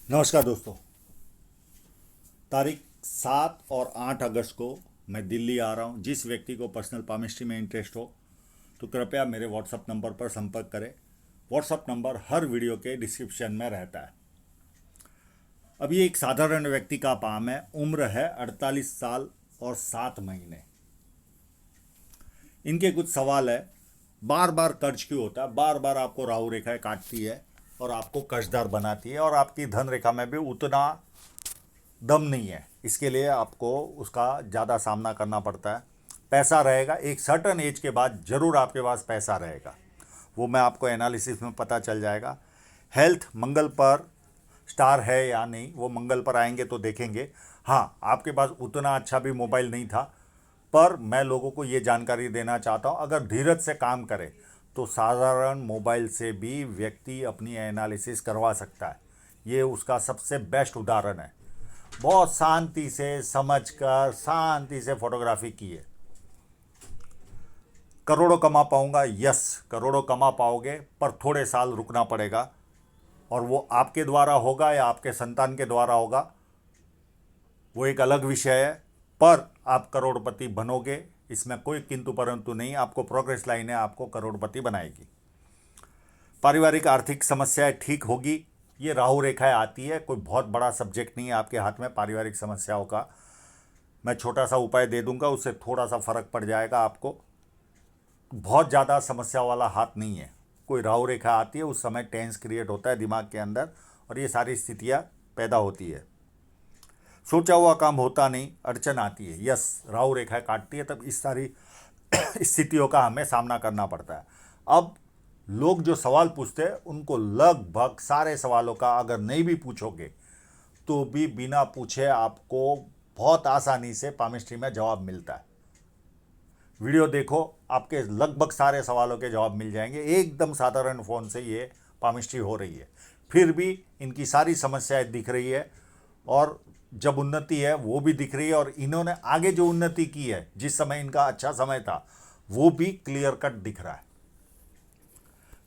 नमस्कार दोस्तों। तारीख 7 और 8 अगस्त को मैं दिल्ली आ रहा हूँ। जिस व्यक्ति को पर्सनल पामिस्ट्री में इंटरेस्ट हो तो कृपया मेरे व्हाट्सएप नंबर पर संपर्क करें। व्हाट्सएप नंबर हर वीडियो के डिस्क्रिप्शन में रहता है। अभी एक साधारण व्यक्ति का काम है। उम्र है 48 साल और 7 महीने। इनके कुछ सवाल है। बार बार कर्ज क्यों होता है? बार बार आपको राहु रेखाएं काटती है और आपको कर्जदार बनाती है, और आपकी धन रेखा में भी उतना दम नहीं है। इसके लिए आपको उसका ज़्यादा सामना करना पड़ता है। पैसा रहेगा, एक सर्टन एज के बाद ज़रूर आपके पास पैसा रहेगा। वो मैं आपको एनालिसिस में पता चल जाएगा। हेल्थ मंगल पर स्टार है या नहीं, वो मंगल पर आएंगे तो देखेंगे। हाँ, आपके पास उतना अच्छा भी मोबाइल नहीं था, पर मैं लोगों को ये जानकारी देना चाहता हूँ, अगर धीरज से काम करे तो साधारण मोबाइल से भी व्यक्ति अपनी एनालिसिस करवा सकता है। ये उसका सबसे बेस्ट उदाहरण है। बहुत शांति से समझकर शांति से फोटोग्राफी की है। करोड़ों कमा पाऊंगा? यस, करोड़ों कमा पाओगे, पर थोड़े साल रुकना पड़ेगा। और वो आपके द्वारा होगा या आपके संतान के द्वारा होगा, वो एक अलग विषय है। पर आप करोड़पति बनोगे, इसमें कोई किंतु परंतु नहीं। आपको प्रोग्रेस लाइन है, आपको करोड़पति बनाएगी। पारिवारिक आर्थिक समस्याएं ठीक होगी। ये राहु रेखाएं आती है, कोई बहुत बड़ा सब्जेक्ट नहीं है आपके हाथ में पारिवारिक समस्याओं का। मैं छोटा सा उपाय दे दूंगा, उससे थोड़ा सा फर्क पड़ जाएगा आपको। बहुत ज़्यादा समस्या वाला हाथ नहीं है। कोई राहु रेखा आती है, उस समय टेंस क्रिएट होता है दिमाग के अंदर, और ये सारी स्थितियाँ पैदा होती है। सोचा हुआ काम होता नहीं, अड़चन आती है। यस, राहु रेखा काटती है, तब इस सारी स्थितियों का हमें सामना करना पड़ता है। अब लोग जो सवाल पूछते हैं, उनको लगभग सारे सवालों का अगर नहीं भी पूछोगे तो भी बिना पूछे आपको बहुत आसानी से पामिस्ट्री में जवाब मिलता है। वीडियो देखो, आपके लगभग सारे सवालों के जवाब मिल जाएंगे। एकदम साधारण फ़ोन से ये पामिस्ट्री हो रही है, फिर भी इनकी सारी समस्याएं दिख रही है। और जब उन्नति है वो भी दिख रही है, और इन्होंने आगे जो उन्नति की है, जिस समय इनका अच्छा समय था, वो भी क्लियर कट दिख रहा है।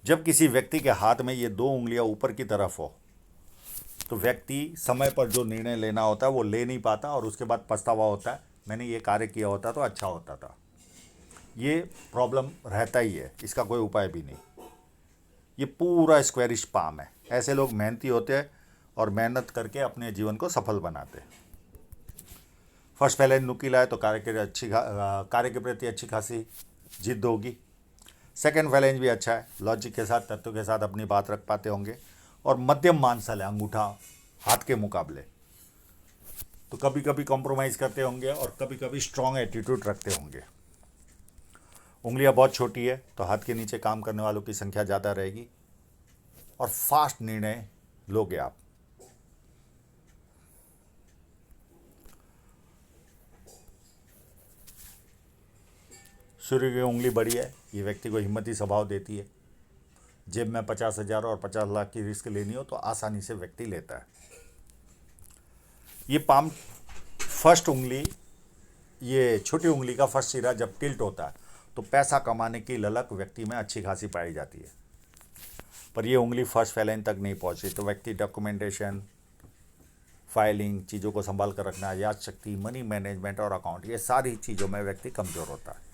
जब किसी व्यक्ति के हाथ में ये 2 उंगलियां ऊपर की तरफ हो तो व्यक्ति समय पर जो निर्णय लेना होता है वो ले नहीं पाता, और उसके बाद पछतावा होता है, मैंने ये कार्य किया होता तो अच्छा होता था। ये प्रॉब्लम रहता ही है, इसका कोई उपाय भी नहीं। ये पूरा स्क्वेरिश पाम है। ऐसे लोग मेहनती होते हैं और मेहनत करके अपने जीवन को सफल बनाते हैं। फर्स्ट पहले नुकीला है तो कार्य के प्रति अच्छी खासी जिद होगी। सेकंड फैलेंज भी अच्छा है, लॉजिक के साथ तत्व के साथ अपनी बात रख पाते होंगे। और मध्यम मांसल है अंगूठा हाथ के मुकाबले, तो कभी कभी कॉम्प्रोमाइज़ करते होंगे और कभी कभी स्ट्रॉन्ग एटीट्यूड रखते होंगे। उंगलियां बहुत छोटी है तो हाथ के नीचे काम करने वालों की संख्या ज़्यादा रहेगी, और फास्ट निर्णय लोगे आप। सूर्य की उंगली बड़ी है, ये व्यक्ति को हिम्मती स्वभाव देती है। जेब में 50,000 और 50 लाख की रिस्क लेनी हो तो आसानी से व्यक्ति लेता है। ये पाम फर्स्ट उंगली, ये छोटी उंगली का फर्स्ट सिरा जब टिल्ट होता है तो पैसा कमाने की ललक व्यक्ति में अच्छी खासी पाई जाती है। पर ये उंगली फर्स्ट फैलेंज तक नहीं पहुंची तो व्यक्ति डॉक्यूमेंटेशन, फाइलिंग, चीज़ों को संभाल कर रखना, याद शक्ति, मनी मैनेजमेंट और अकाउंट, ये सारी चीज़ों में व्यक्ति कमज़ोर होता है।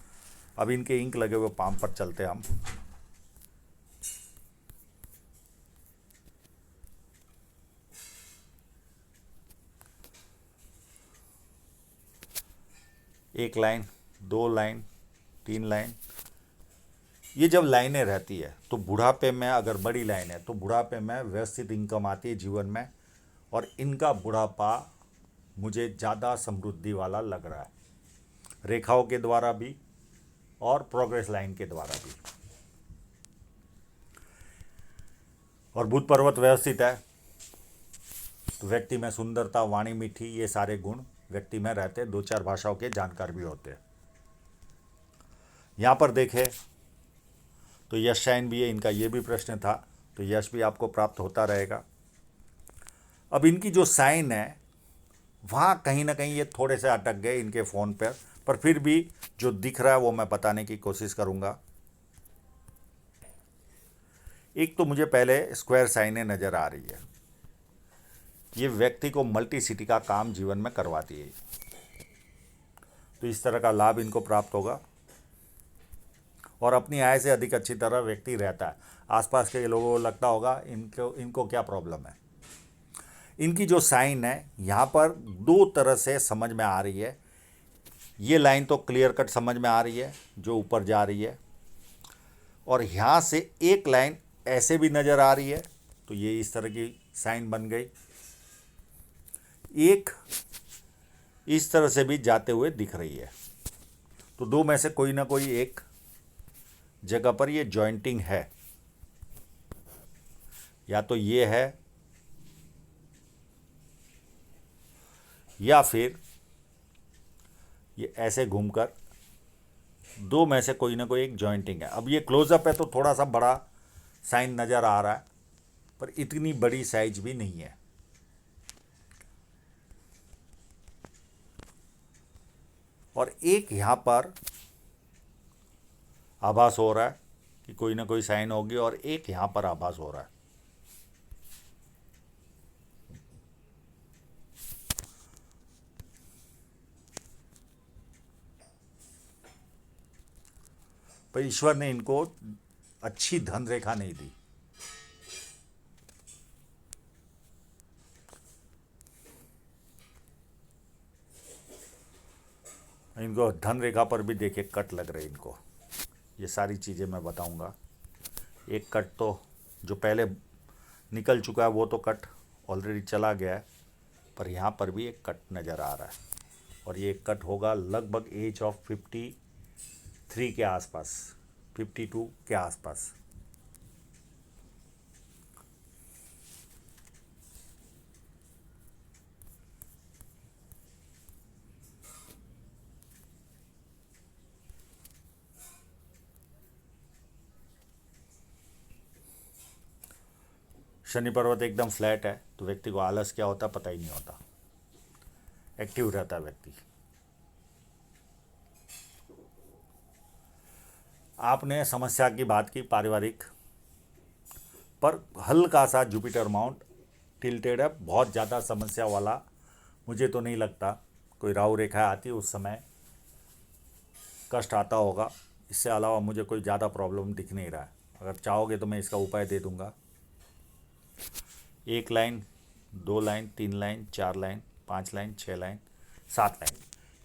अब इनके इंक लगे हुए पाम पर चलते हम। एक लाइन, 2 लाइन, 3 लाइन, ये जब लाइनें रहती है तो बुढ़ापे में, अगर बड़ी लाइन है तो बुढ़ापे में व्यवस्थित इनकम आती है जीवन में, और इनका बुढ़ापा मुझे ज़्यादा समृद्धि वाला लग रहा है, रेखाओं के द्वारा भी और प्रोग्रेस लाइन के द्वारा भी। और बुध पर्वत व्यवस्थित है तो व्यक्ति में सुंदरता, वाणी मीठी, ये सारे गुण व्यक्ति में रहते। 2-4 भाषाओं के जानकार भी होते हैं। यहाँ पर देखें तो यश शाइन भी है, इनका ये भी प्रश्न था, तो यश भी आपको प्राप्त होता रहेगा। अब इनकी जो साइन है वहाँ कहीं ना कहीं ये थोड़े से अटक गए इनके फ़ोन पर फिर भी जो दिख रहा है वो मैं बताने की कोशिश करूँगा। एक तो मुझे पहले स्क्वायर साइनें नज़र आ रही है, ये व्यक्ति को मल्टी सिटी का काम जीवन में करवाती है। तो इस तरह का लाभ इनको प्राप्त होगा और अपनी आय से अधिक अच्छी तरह व्यक्ति रहता है। आसपास के लोगों को लगता होगा इनको इनको क्या प्रॉब्लम है। इनकी जो साइन है यहाँ पर दो तरह से समझ में आ रही है। ये लाइन तो क्लियर कट समझ में आ रही है जो ऊपर जा रही है, और यहाँ से एक लाइन ऐसे भी नज़र आ रही है, तो ये इस तरह की साइन बन गई। एक इस तरह से भी जाते हुए दिख रही है। तो दो में से कोई ना कोई एक जगह पर ये जॉइंटिंग है, या तो ये है या फिर ये ऐसे घूमकर, दो में से कोई ना कोई एक जॉइंटिंग है। अब ये क्लोजअप है तो थोड़ा सा बड़ा साइन नज़र आ रहा है, पर इतनी बड़ी साइज भी नहीं है। और एक यहाँ पर आभास हो रहा है कि कोई ना कोई साइन होगी, और एक यहाँ पर आभास हो रहा है। पर ईश्वर ने इनको अच्छी धन रेखा नहीं दी। इनको धन रेखा पर भी देखिए कट लग रहे इनको। ये सारी चीज़ें मैं बताऊंगा। एक कट तो जो पहले निकल चुका है वो तो कट ऑलरेडी चला गया है, पर यहाँ पर भी एक कट नज़र आ रहा है, और ये कट होगा लगभग एज ऑफ 53 के आसपास, 52 के आसपास। शनि पर्वत एकदम फ्लैट है तो व्यक्ति को आलस क्या होता पता ही नहीं होता, एक्टिव रहता है व्यक्ति। आपने समस्या की बात की पारिवारिक, पर हल्का सा जुपिटर माउंट टिल्टेड है, बहुत ज़्यादा समस्या वाला मुझे तो नहीं लगता। कोई राहु रेखा आती है उस समय कष्ट आता होगा, इससे अलावा मुझे कोई ज़्यादा प्रॉब्लम दिख नहीं रहा है। अगर चाहोगे तो मैं इसका उपाय दे दूंगा। एक लाइन, दो लाइन, तीन लाइन, चार लाइन, पाँच लाइन, छः लाइन, सात लाइन,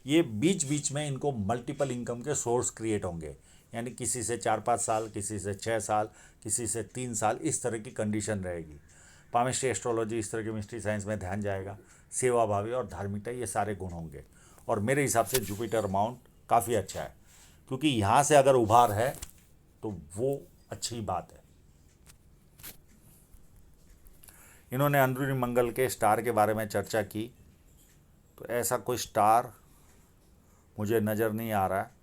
ये बीच बीच में इनको मल्टीपल इनकम के सोर्स क्रिएट होंगे। यानी किसी से 4-5 साल, किसी से 6 साल, किसी से 3 साल, इस तरह की कंडीशन रहेगी। पामिस्ट्री, एस्ट्रोलॉजी, इस तरह की मिस्ट्री साइंस में ध्यान जाएगा। सेवा भावी और धार्मिकता, ये सारे गुण होंगे। और मेरे हिसाब से जुपिटर माउंट काफ़ी अच्छा है, क्योंकि यहाँ से अगर उभार है तो वो अच्छी बात है। इन्होंने अंदरूनी मंगल के स्टार के बारे में चर्चा की, तो ऐसा कोई स्टार मुझे नज़र नहीं आ रहा है।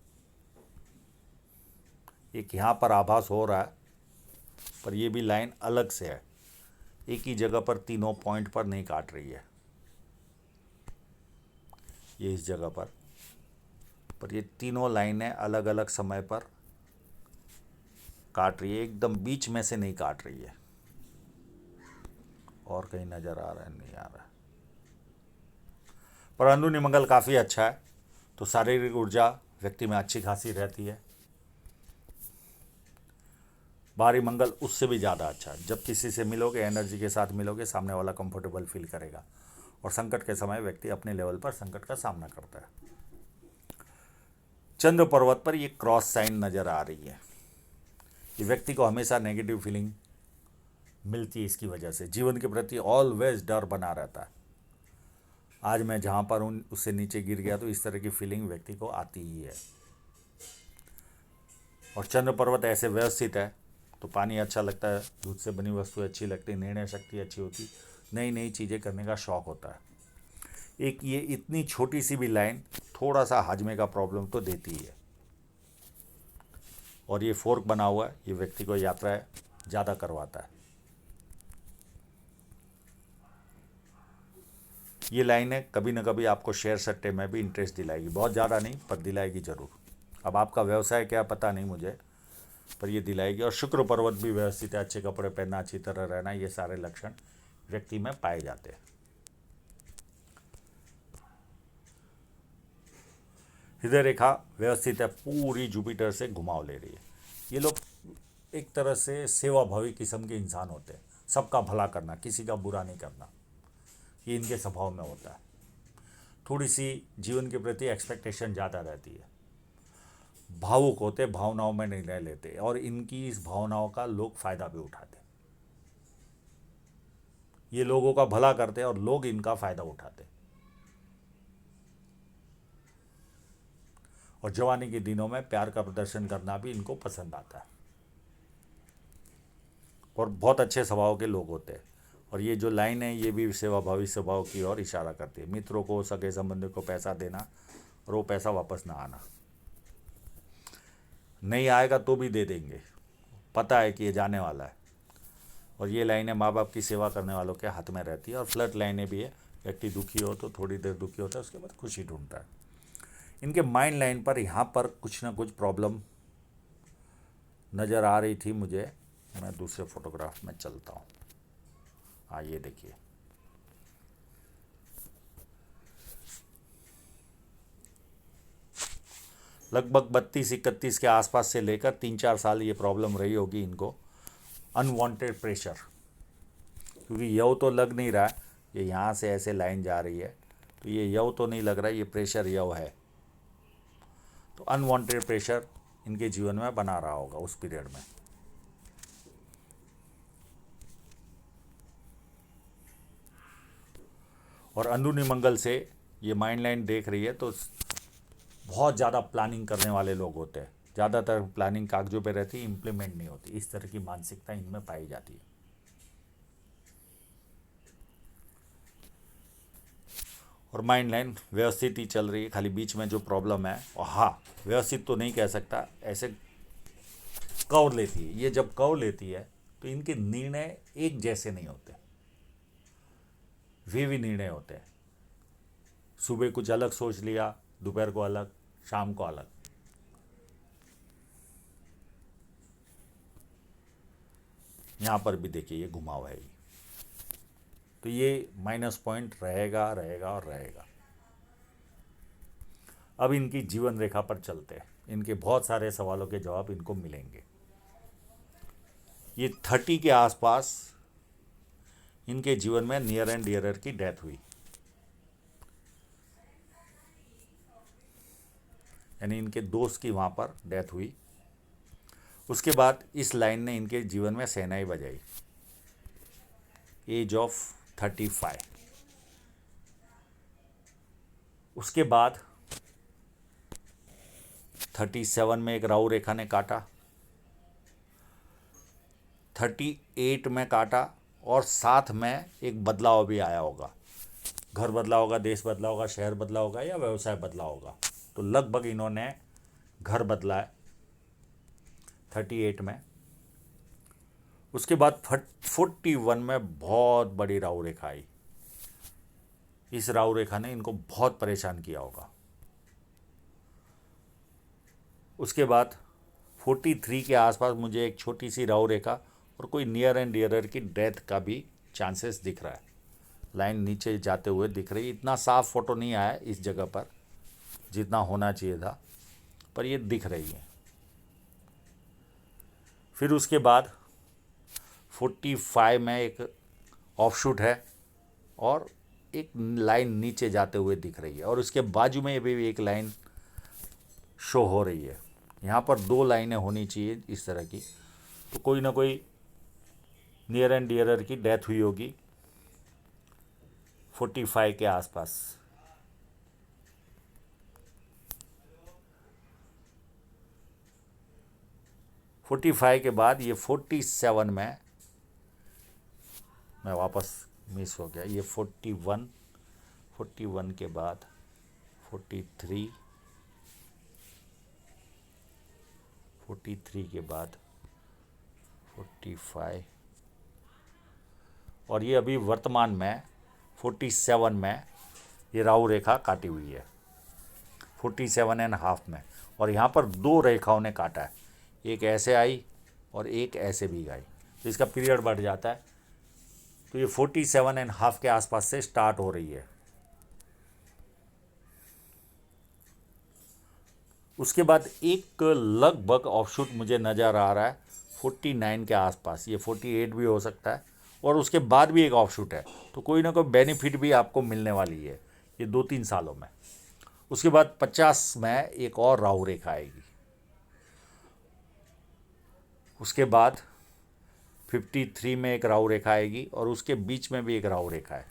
एक यहाँ पर आभास हो रहा है, पर ये भी लाइन अलग से है, एक ही जगह पर तीनों पॉइंट पर नहीं काट रही है। ये इस जगह पर ये तीनों लाइनें अलग अलग समय पर काट रही है, एकदम बीच में से नहीं काट रही है। और कहीं नज़र आ रहा है? नहीं आ रहा है। पर अंदरूनी मंगल काफ़ी अच्छा है, तो शारीरिक ऊर्जा व्यक्ति में अच्छी खासी रहती है। बाहरी मंगल उससे भी ज़्यादा अच्छा है। जब किसी से मिलोगे, एनर्जी के साथ मिलोगे, सामने वाला कंफर्टेबल फील करेगा, और संकट के समय व्यक्ति अपने लेवल पर संकट का सामना करता है। चंद्र पर्वत पर ये क्रॉस साइन नज़र आ रही है। ये व्यक्ति को हमेशा नेगेटिव फीलिंग मिलती है, इसकी वजह से जीवन के प्रति ऑलवेज डर बना रहता है। आज मैं जहाँ पर हूँ उससे नीचे गिर गया, तो इस तरह की फीलिंग व्यक्ति को आती ही है। और चंद्र पर्वत ऐसे व्यवस्थित है तो पानी अच्छा लगता है, दूध से बनी वस्तु अच्छी लगती, निर्णय शक्ति अच्छी होती, नई नई चीज़ें करने का शौक़ होता है। एक ये इतनी छोटी सी भी लाइन थोड़ा सा हाजमे का प्रॉब्लम तो देती ही है। और ये फोर्क बना हुआ है, ये व्यक्ति को यात्राएं ज़्यादा करवाता है। ये लाइनें कभी ना कभी आपको शेयर सट्टे में भी इंटरेस्ट दिलाएगी, बहुत ज़्यादा नहीं पर दिलाएगी ज़रूर। अब आपका व्यवसाय क्या पता नहीं मुझे, पर ये दिलाएगी। और शुक्र पर्वत भी व्यवस्थित है, अच्छे कपड़े पहनना, अच्छी तरह रहना, ये सारे लक्षण व्यक्ति में पाए जाते हैं। हृदय रेखा व्यवस्थित है, पूरी जुपिटर से घुमाव ले रही है। ये लोग एक तरह से सेवाभावी किस्म के इंसान होते हैं, सबका भला करना, किसी का बुरा नहीं करना, ये इनके स्वभाव में होता है। थोड़ी सी जीवन के प्रति एक्सपेक्टेशन ज़्यादा रहती है, भावुक होते, भावनाओं में निर्णय लेते, और इनकी इस भावनाओं का लोग फ़ायदा भी उठाते। ये लोगों का भला करते और लोग इनका फ़ायदा उठाते। और जवानी के दिनों में प्यार का प्रदर्शन करना भी इनको पसंद आता है, और बहुत अच्छे स्वभाव के लोग होते हैं। और ये जो लाइन है ये भी सेवाभावी स्वभाव की ओर इशारा करती है। मित्रों को, सगे संबंधियों को पैसा देना और वो पैसा वापस ना आना, नहीं आएगा तो भी दे देंगे, पता है कि ये जाने वाला है। और ये लाइनें माँ बाप की सेवा करने वालों के हाथ में रहती है। और फ्लर्ट लाइनें भी है, व्यक्ति दुखी हो तो थोड़ी देर दुखी होता है, उसके बाद खुशी ढूंढता है। इनके माइंड लाइन पर यहाँ पर कुछ ना कुछ प्रॉब्लम नज़र आ रही थी मुझे। मैं दूसरे फोटोग्राफ में चलता हूँ। हाँ, ये देखिए, लगभग 32-31 के आसपास से लेकर 3-4 साल ये प्रॉब्लम रही होगी इनको, अनवांटेड प्रेशर। क्योंकि यव तो लग नहीं रहा है, ये यहाँ से ऐसे लाइन जा रही है, तो ये यव तो नहीं लग रहा है, ये प्रेशर यव है। तो अनवांटेड प्रेशर इनके जीवन में बना रहा होगा उस पीरियड में। और अंदरूनी मंगल से ये माइंड लाइन देख रही है, तो बहुत ज़्यादा प्लानिंग करने वाले लोग होते हैं। ज़्यादातर प्लानिंग कागजों पे रहती है, इम्प्लीमेंट नहीं होती। इस तरह की मानसिकता इनमें पाई जाती है। और माइंड लाइन व्यवस्थित ही चल रही है, खाली बीच में जो प्रॉब्लम है, और हाँ, व्यवस्थित तो नहीं कह सकता, ऐसे कर्व लेती है। ये जब कर्व लेती है तो इनके निर्णय एक जैसे नहीं होते, वे भी निर्णय होते हैं। सुबह कुछ अलग सोच लिया, दोपहर को अलग, शाम को अलग। यहाँ पर भी देखिए ये घुमाव है, तो ये माइनस पॉइंट रहेगा रहेगा और रहेगा। अब इनकी जीवन रेखा पर चलते हैं, इनके बहुत सारे सवालों के जवाब इनको मिलेंगे। ये 30 के आसपास इनके जीवन में नियर एंड डियरर की डेथ हुई, यानी इनके दोस्त की वहाँ पर डेथ हुई। उसके बाद इस लाइन ने इनके जीवन में शहनाई बजाई, एज ऑफ 35। उसके बाद 37 में एक राहु रेखा ने काटा, 38 में काटा, और साथ में एक बदलाव भी आया होगा। घर बदला होगा, देश बदला होगा, शहर बदला होगा, या व्यवसाय बदला होगा। तो लगभग इन्होंने घर बदला है 38 में। उसके बाद 41 में बहुत बड़ी राहु रेखा आई। इस राहु रेखा ने इनको बहुत परेशान किया होगा। उसके बाद 43 के आसपास मुझे एक छोटी सी राहु रेखा और कोई नियर एंड डियरर की डेथ का भी चांसेस दिख रहा है। लाइन नीचे जाते हुए दिख रही है। इतना साफ फोटो नहीं आया इस जगह पर जितना होना चाहिए था, पर ये दिख रही है। फिर उसके बाद 45 में एक ऑफशूट है और एक लाइन नीचे जाते हुए दिख रही है, और उसके बाजू में भी एक लाइन शो हो रही है। यहाँ पर 2 लाइनें होनी चाहिए इस तरह की, तो कोई ना कोई नियर एंड डियरर की डेथ हुई होगी 45 के आसपास। फोर्टी फाइव के बाद ये 47 में, मैं वापस मिस हो गया, ये 41 के बाद 43 के बाद 45, और ये अभी वर्तमान में 47 में ये राहु रेखा काटी हुई है 47.5 में। और यहाँ पर 2 रेखाओं ने काटा है, एक ऐसे आई और एक ऐसे भी आई, तो इसका पीरियड बढ़ जाता है। तो ये 47.5 के आसपास से स्टार्ट हो रही है। उसके बाद एक लगभग ऑफशूट मुझे नज़र आ रहा है 49 के आसपास, ये 48 भी हो सकता है, और उसके बाद भी एक ऑफशूट है, तो कोई ना कोई बेनिफिट भी आपको मिलने वाली है ये 2-3 सालों में। उसके बाद 50 में एक और राहु रेखा आएगी। उसके बाद 53 में एक राहु रेखा आएगी और उसके बीच में भी एक राहु रेखा है,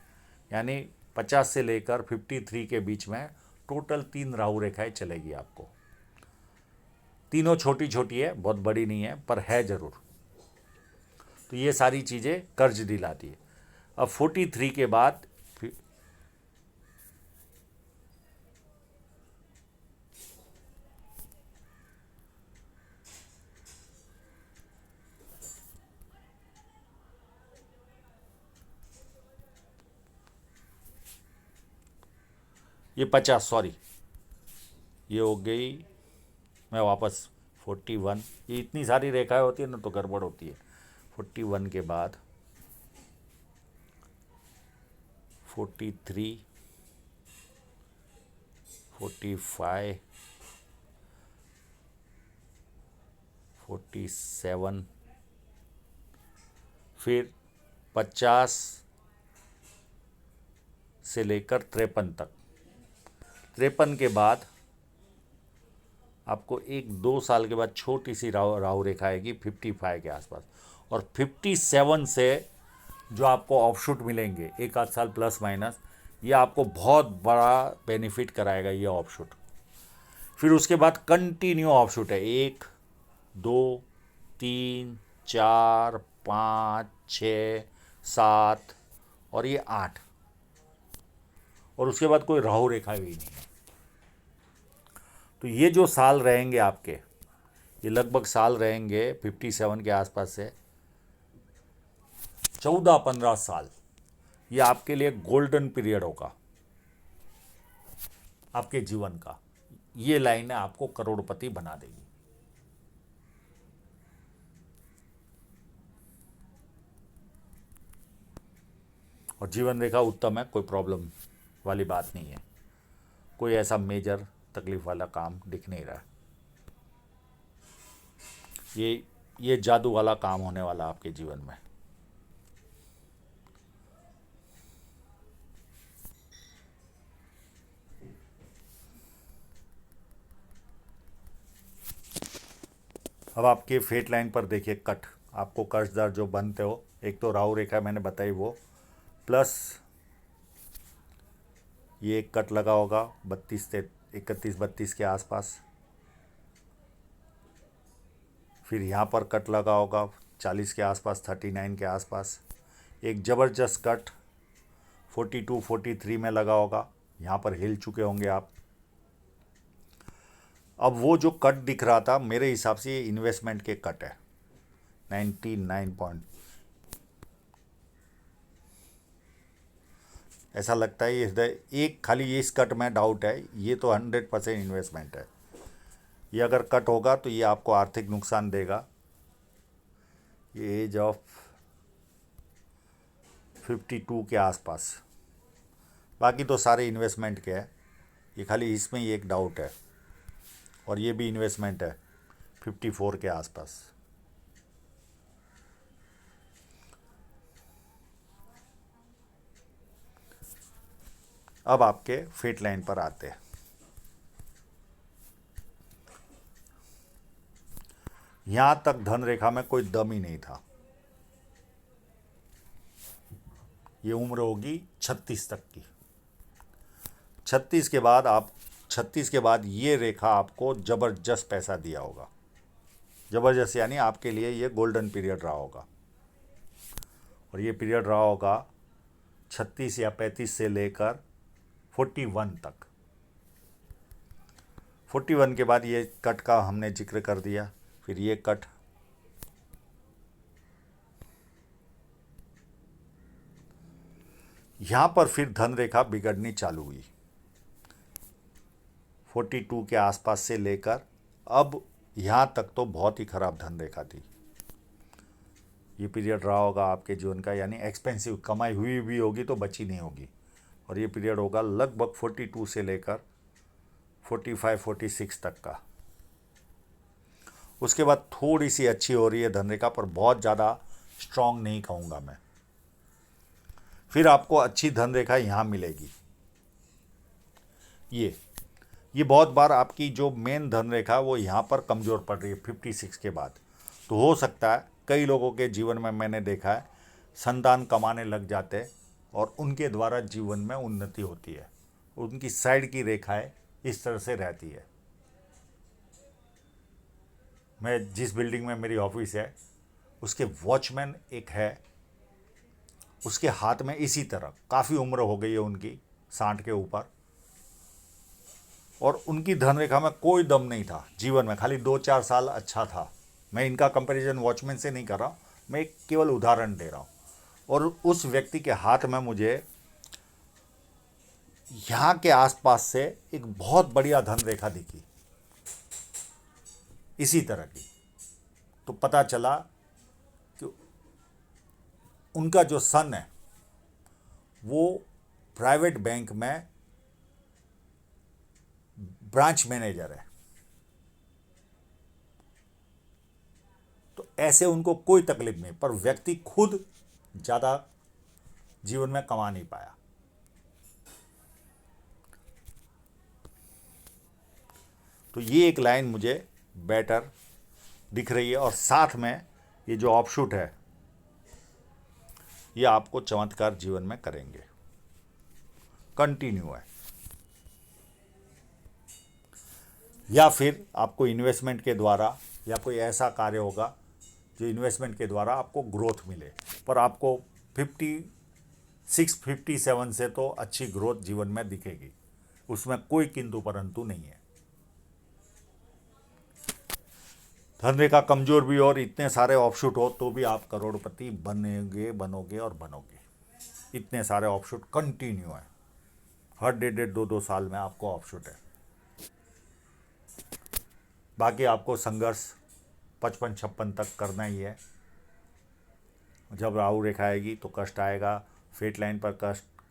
यानी 50 से लेकर 53 के बीच में टोटल 3 राहु रेखाएं चलेगी आपको। तीनों छोटी छोटी है, बहुत बड़ी नहीं है, पर है ज़रूर। तो ये सारी चीज़ें कर्ज दिलाती है। अब 43 के बाद ये 50, सॉरी, ये हो गई, मैं वापस 41, ये इतनी सारी रेखाएं होती है ना तो गड़बड़ होती है। 41 के बाद 43, 45, 47, फिर 50 से लेकर 53 तक। 53 के बाद आपको 1-2 साल के बाद छोटी सी राहु रेखा आएगी 55 के आसपास, और 57 से जो आपको ऑफशूट मिलेंगे 1 आध साल प्लस माइनस, ये आपको बहुत बड़ा बेनिफिट कराएगा ये ऑफशूट। फिर उसके बाद कंटिन्यू ऑफशूट है, 1, 2, 3, 4, 5, 6, 7 और ये 8, और उसके बाद कोई राहु रेखा भी नहीं है। तो ये जो साल रहेंगे आपके, ये लगभग साल रहेंगे 57 के आसपास से 14-15 साल, ये आपके लिए गोल्डन पीरियड होगा आपके जीवन का। ये लाइन आपको करोड़पति बना देगी। और जीवन रेखा उत्तम है, कोई प्रॉब्लम वाली बात नहीं है, कोई ऐसा मेजर तकलीफ वाला काम दिख नहीं रहा। ये जादू वाला काम होने वाला आपके जीवन में। अब आपके फेट लाइन पर देखिए कट, आपको कर्जदार जो बनते हो, एक तो राहु रेखा मैंने बताई वो, प्लस ये एक कट लगा होगा 32 से 31-32 के आसपास। फिर यहाँ पर कट लगा होगा 40 के आसपास, 39 के आसपास। एक ज़बरदस्त कट 42-43 में लगा होगा, यहाँ पर हिल चुके होंगे आप। अब वो जो कट दिख रहा था मेरे हिसाब से ये इन्वेस्टमेंट के कट है 99 पॉइंट, ऐसा लगता है। ये हृदय एक खाली ये इस कट में डाउट है, ये तो 100% इन्वेस्टमेंट है। ये अगर कट होगा तो ये आपको आर्थिक नुकसान देगा। ये एज ऑफ 52 के आसपास, बाकी तो सारे इन्वेस्टमेंट के हैं, ये खाली इसमें ही एक डाउट है। और ये भी इन्वेस्टमेंट है 54 के आसपास। अब आपके फेट लाइन पर आते हैं। यहां तक धन रेखा में कोई दम ही नहीं था। ये उम्र होगी 36 तक की। 36 के बाद ये रेखा आपको ज़बरदस्त पैसा दिया होगा। ज़बरदस्त यानी आपके लिए ये गोल्डन पीरियड रहा होगा। और ये पीरियड रहा होगा 36 या 35 से लेकर 41 तक। 41 के बाद ये कट का हमने जिक्र कर दिया। फिर ये कट, यहाँ पर फिर धन रेखा बिगड़नी चालू हुई 42 के आसपास से लेकर अब यहाँ तक तो बहुत ही ख़राब धन रेखा थी। ये पीरियड रहा होगा आपके जीवन का, यानी एक्सपेंसिव कमाई हुई भी होगी तो बची नहीं होगी। और ये पीरियड होगा लगभग 42 से लेकर 45-46 तक का। उसके बाद थोड़ी सी अच्छी हो रही है धनरेखा, पर बहुत ज़्यादा स्ट्रांग नहीं कहूँगा मैं। फिर आपको अच्छी धनरेखा यहाँ मिलेगी। ये बहुत बार आपकी जो मेन धनरेखा वो यहाँ पर कमज़ोर पड़ रही है 56 के बाद। तो हो सकता है कई लोगों के जीवन में मैंने देखा है संतान कमाने लग जाते हैं और उनके द्वारा जीवन में उन्नति होती है। उनकी साइड की रेखाएं इस तरह से रहती है। मैं जिस बिल्डिंग में मेरी ऑफिस है उसके वॉचमैन एक है, उसके हाथ में इसी तरह, काफ़ी उम्र हो गई है उनकी 60 के ऊपर, और उनकी धनरेखा में कोई दम नहीं था जीवन में, खाली 2-4 साल अच्छा था। मैं इनका कंपैरिजन वॉचमैन से नहीं कर रहा हूँ, मैं एक केवल उदाहरण दे रहा हूँ। और उस व्यक्ति के हाथ में मुझे यहाँ के आसपास से एक बहुत बढ़िया धनरेखा दिखी इसी तरह की। तो पता चला कि उनका जो सन है वो प्राइवेट बैंक में ब्रांच मैनेजर है। तो ऐसे उनको कोई तकलीफ नहीं, पर व्यक्ति खुद ज़्यादा जीवन में कमा नहीं पाया। तो ये एक लाइन मुझे बेटर दिख रही है, और साथ में ये जो ऑफशूट है ये आपको चमत्कार जीवन में करेंगे, कंटिन्यू है। या फिर आपको इन्वेस्टमेंट के द्वारा या कोई ऐसा कार्य होगा जो इन्वेस्टमेंट के द्वारा आपको ग्रोथ मिले। पर आपको 56-57 से तो अच्छी ग्रोथ जीवन में दिखेगी, उसमें कोई किंतु परंतु नहीं है। धनरेखा कमजोर भी और इतने सारे ऑफशूट हो तो भी आप करोड़पति बनोगे और बनोगे। इतने सारे ऑफशूट कंटिन्यू है, हर 1.5-2 साल में आपको ऑफशूट है। बाकी आपको संघर्ष 55-56 तक करना ही है। जब राहु रेखा आएगी तो कष्ट आएगा, फेट लाइन पर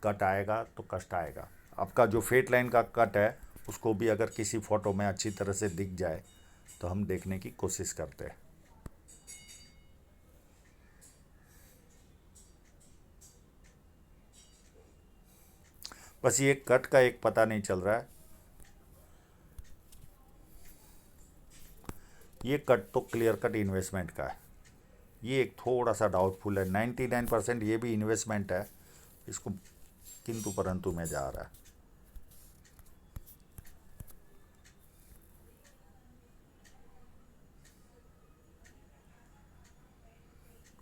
कट आएगा तो कष्ट आएगा। आपका जो फेट लाइन का कट है उसको भी अगर किसी फोटो में अच्छी तरह से दिख जाए तो हम देखने की कोशिश करते हैं। बस ये कट का एक पता नहीं चल रहा है। ये कट तो क्लियर कट इन्वेस्टमेंट का है, ये एक थोड़ा सा डाउटफुल है। 99% ये भी इन्वेस्टमेंट है, इसको किंतु परंतु में जा रहा है।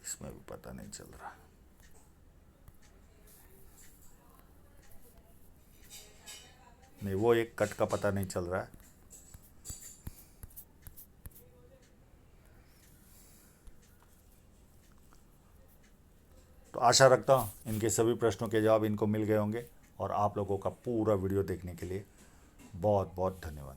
इसमें भी पता नहीं चल रहा। नहीं, वो एक कट का पता नहीं चल रहा है। तो आशा रखता हूँ इनके सभी प्रश्नों के जवाब इनको मिल गए होंगे, और आप लोगों का पूरा वीडियो देखने के लिए बहुत बहुत धन्यवाद।